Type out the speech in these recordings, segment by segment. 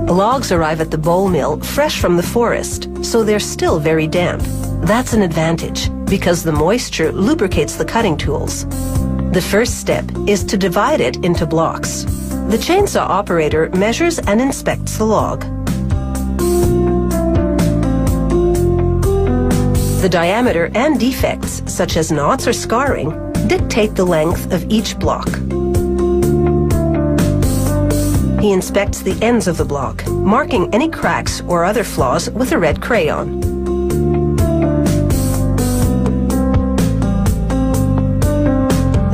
Logs arrive at the bowl mill fresh from the forest, so they're still very damp. That's an advantage, because the moisture lubricates the cutting tools. The first step is to divide it into blocks. The chainsaw operator measures and inspects the log. The diameter and defects, such as knots or scarring, dictate the length of each block. He inspects the ends of the block, marking any cracks or other flaws with a red crayon.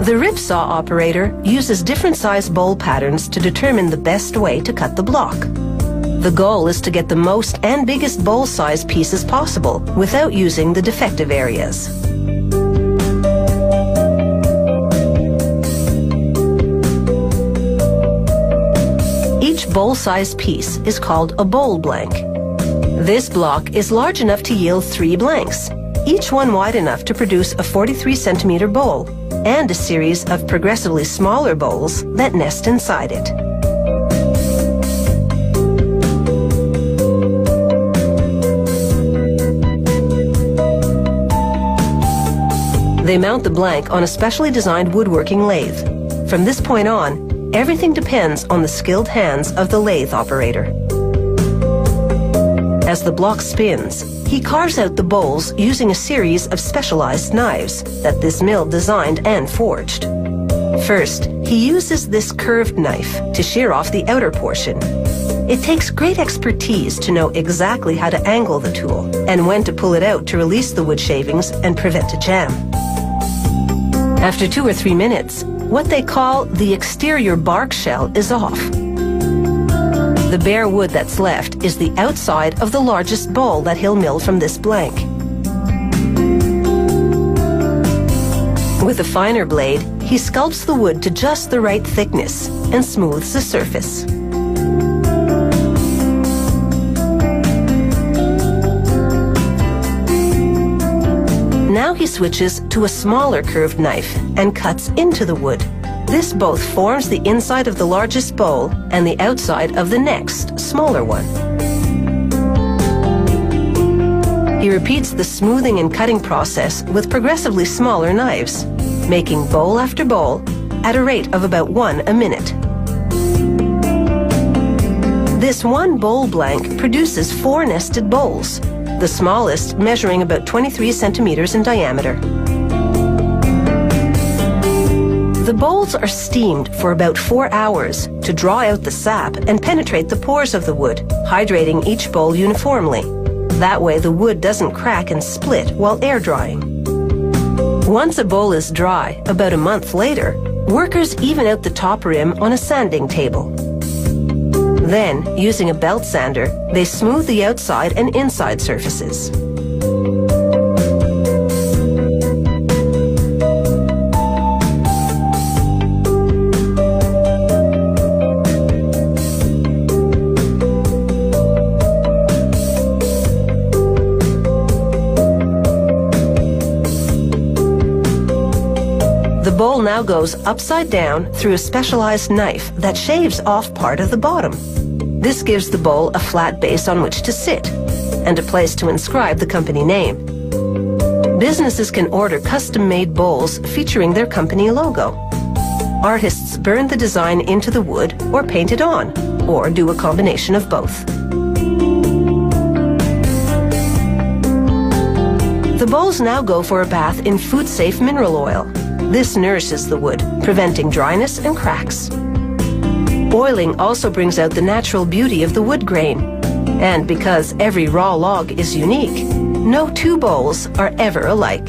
The ripsaw operator uses different size bowl patterns to determine the best way to cut the block. The goal is to get the most and biggest bowl size pieces possible without using the defective areas. Each bowl size piece is called a bowl blank. This block is large enough to yield 3 blanks, each one wide enough to produce a 43-centimeter bowl, and a series of progressively smaller bowls that nest inside it. They mount the blank on a specially designed woodworking lathe. From this point on, everything depends on the skilled hands of the lathe operator. As the block spins, he carves out the bowls using a series of specialized knives that this mill designed and forged. First, he uses this curved knife to shear off the outer portion. It takes great expertise to know exactly how to angle the tool and when to pull it out to release the wood shavings and prevent a jam. After 2 or 3 minutes, what they call the exterior bark shell is off. The bare wood that's left is the outside of the largest bowl that he'll mill from this blank. With a finer blade, he sculpts the wood to just the right thickness and smooths the surface. Now he switches to a smaller curved knife and cuts into the wood. This both forms the inside of the largest bowl and the outside of the next, smaller one. He repeats the smoothing and cutting process with progressively smaller knives, making bowl after bowl at a rate of about 1 a minute. This one bowl blank produces 4 nested bowls, the smallest measuring about 23 centimeters in diameter. The bowls are steamed for about 4 hours to draw out the sap and penetrate the pores of the wood, hydrating each bowl uniformly. That way the wood doesn't crack and split while air drying. Once a bowl is dry, about a month later, workers even out the top rim on a sanding table. Then, using a belt sander, they smooth the outside and inside surfaces. The bowl now goes upside down through a specialized knife that shaves off part of the bottom. This gives the bowl a flat base on which to sit and a place to inscribe the company name. Businesses can order custom-made bowls featuring their company logo. Artists burn the design into the wood or paint it on, or do a combination of both. The bowls now go for a bath in food-safe mineral oil. This nourishes the wood, preventing dryness and cracks. Boiling also brings out the natural beauty of the wood grain. And because every raw log is unique, no 2 bowls are ever alike.